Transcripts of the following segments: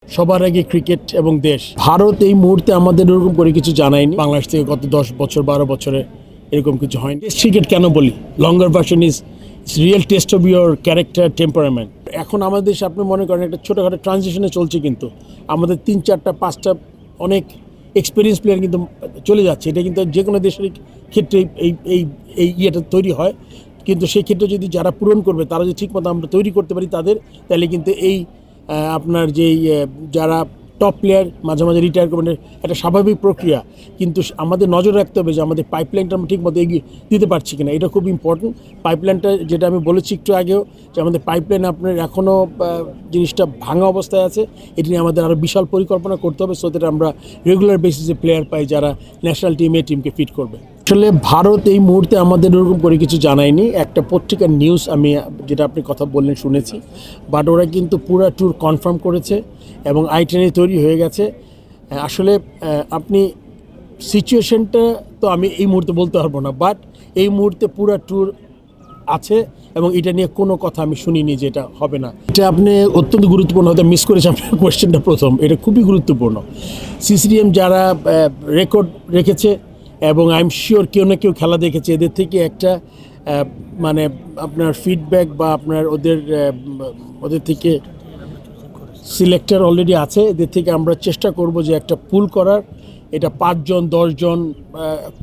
সবার আগে ক্রিকেট এবং দেশ। ভারত এই মুহূর্তে আমাদের এরকম করে কিছু জানায়নি। বাংলাদেশ থেকে গত 10 বছর 12 বছরে এরকম কিছু হয়নি। টেস্ট ক্রিকেট কেন বলি? লঙ্গার version is real test of your character, temperament. এখন আমাদের দেশে আপনি মনে করেন একটা ছোটোখাটো ট্রানজিশনে চলছে, কিন্তু আমাদের 3, 4টা 5টা অনেক এক্সপিরিয়েন্স প্লেয়ার কিন্তু চলে যাচ্ছে। এটা কিন্তু যে কোনো দেশের ক্ষেত্রে এই এই এই ইয়েটা তৈরি হয়, কিন্তু সেই ক্ষেত্রে যদি যারা পূরণ করবে তারা যদি ঠিকমতো আমরা তৈরি করতে পারি তাদের, তাহলে কিন্তু এই আপনার যেই যারা টপ প্লেয়ার মাঝে মাঝে রিটায়ার করবেন একটা স্বাভাবিক প্রক্রিয়া। কিন্তু আমাদের নজর রাখতে হবে যে আমাদের পাইপলাইনটা আমরা ঠিকমতো এগিয়ে দিতে পারছি কিনা, এটা খুব ইম্পর্টেন্ট। পাইপলাইনটা যেটা আমি বলেছি একটু আগেও, যে আমাদের পাইপলাইন আপনার এখনও জিনিসটা ভাঙা অবস্থায় আছে। এটি নিয়ে আমাদের আরও বিশাল পরিকল্পনা করতে হবে, সো দ্যাট আমরা রেগুলার বেসিসে প্লেয়ার পাই যারা ন্যাশনাল টিমকে ফিট করবে। আসলে ভারত এই মুহূর্তে আমাদের ওরকম করে কিছু জানায়নি। একটা পত্রিকার নিউজ আমি যেটা আপনি কথা বললেন শুনেছি, বাট ওরা কিন্তু পুরো ট্যুর কনফার্ম করেছে এবং আইটেনারি তৈরি হয়ে গেছে। আসলে আপনি সিচুয়েশনটা তো আমি এই মুহূর্তে বলতে পারবো না, বাট এই মুহূর্তে পুরো ট্যুর আছে এবং এটা নিয়ে কোনো কথা আমি শুনিনি যে এটা হবে না। এটা আপনি অত্যন্ত গুরুত্বপূর্ণ, হয়তো মিস করেছে আপনার কোয়েশ্চেনটা প্রথম। এটা খুবই গুরুত্বপূর্ণ। সিসিডিএম যারা রেকর্ড রেখেছে এবং আই এম শিওর কেউ না কেউ খেলা দেখেছে, এদের থেকে একটা মানে আপনার ফিডব্যাক বা আপনার ওদের থেকে সিলেক্টর অলরেডি আছে। এদের থেকে আমরা চেষ্টা করব যে একটা পুল করার, এটা 5 জন 10 জন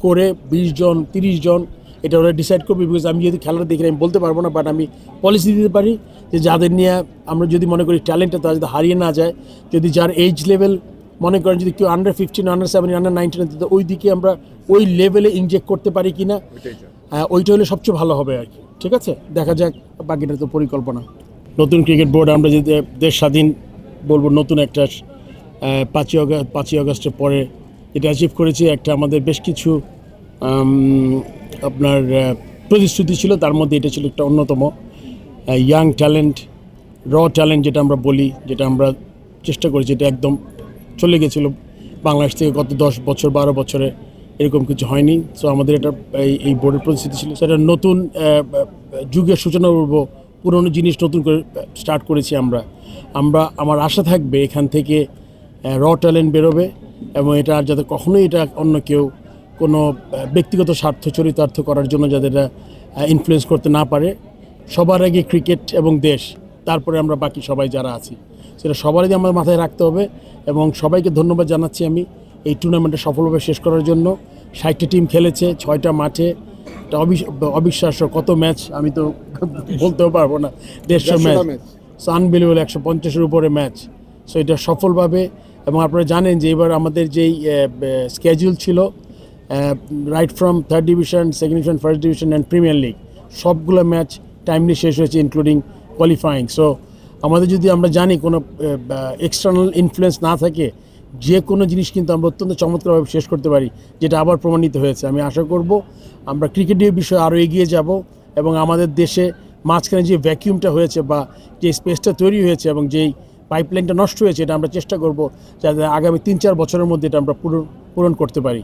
করে 20 জন 30 জন এটা ওরা ডিসাইড করবে। বিকজ আমি যদি খেলাটা দেখি আমি বলতে পারবো না, বাট আমি পলিসি দিতে পারি যে যাদের নিয়ে আমরা যদি মনে করি ট্যালেন্টটা তারা যদি হারিয়ে না যায়, যদি যার এজ লেভেল মনে করেন যদি কেউ আন্ডার 15, আন্ডার 17, আন্ডার 19, ওই দিকে আমরা ওই লেভেলে ইনজেক্ট করতে পারি কি না, ওইটা হলে সবচেয়ে ভালো হবে আর কি। ঠিক আছে, দেখা যাক, বাকিটা তো পরিকল্পনা। নতুন ক্রিকেট বোর্ড আমরা যদি দেশ স্বাধীন বলবো, নতুন একটা 5ই আগস্টের পরে এটা অ্যাচিভ করেছে। একটা আমাদের বেশ কিছু আপনার প্রতিশ্রুতি ছিল, তার মধ্যে এটা ছিল একটা অন্যতম। ইয়াং ট্যালেন্ট, ট্যালেন্ট যেটা আমরা বলি, যেটা আমরা চেষ্টা করেছি, এটা একদম চলে গেছিলো বাংলাদেশ থেকে গত 10 বছর 12 বছরে এরকম কিছু হয়নি। সো আমাদের এটা এই বোর্ডের প্রতিশ্রুতি ছিল, সেটা নতুন যুগের সূচনা করব, পুরনো জিনিস নতুন করে স্টার্ট করেছি আমার আশা থাকবে এখান থেকে ট্যালেন্ট বেরোবে এবং এটা আর যাতে কখনোই এটা অন্য কেউ কোনো ব্যক্তিগত স্বার্থ চরিতার্থ করার জন্য যাদের এটা ইনফ্লুয়েন্স করতে না পারে। সবার আগে ক্রিকেট এবং দেশ, তারপরে আমরা বাকি সবাই যারা আছি, সেটা সবারই আমার মাথায় রাখতে হবে। এবং সবাইকে ধন্যবাদ জানাচ্ছি আমি এই টুর্নামেন্টে সফলভাবে শেষ করার জন্য। 60টা টিম খেলেছে 6টা মাঠে, এটা অবিশ্বাস্য কত ম্যাচ, আমি তো বলতেও পারবো না। 150 ম্যাচ, আনবিলিভেবল, 150-এর উপরে ম্যাচ। সো এটা সফলভাবে, এবং আপনারা জানেন যে এবার আমাদের যেই স্কেডিউল ছিল right from 3rd division, 2nd division, 1st division and premier league, সবগুলো ম্যাচ টাইমলি শেষ হয়েছে, ইনক্লুডিং কোয়ালিফাইং। সো আমাদের যদি আমরা জানি কোনো এক্সটার্নাল ইনফ্লুয়েন্স না থাকে, যে কোনো জিনিস কিন্তু আমরা অত্যন্ত চমৎকারভাবে শেষ করতে পারি, যেটা আবার প্রমাণিত হয়েছে। আমি আশা করব আমরা ক্রিকেটের বিষয়ে আরও এগিয়ে যাব এবং আমাদের দেশে মাঝখানে যে ভ্যাকিউমটা হয়েছে বা যে স্পেসটা তৈরি হয়েছে এবং যেই পাইপলাইনটা নষ্ট হয়েছে, এটা আমরা চেষ্টা করব যাতে আগামী 3-4 বছরের মধ্যে এটা আমরা পূরণ করতে পারি।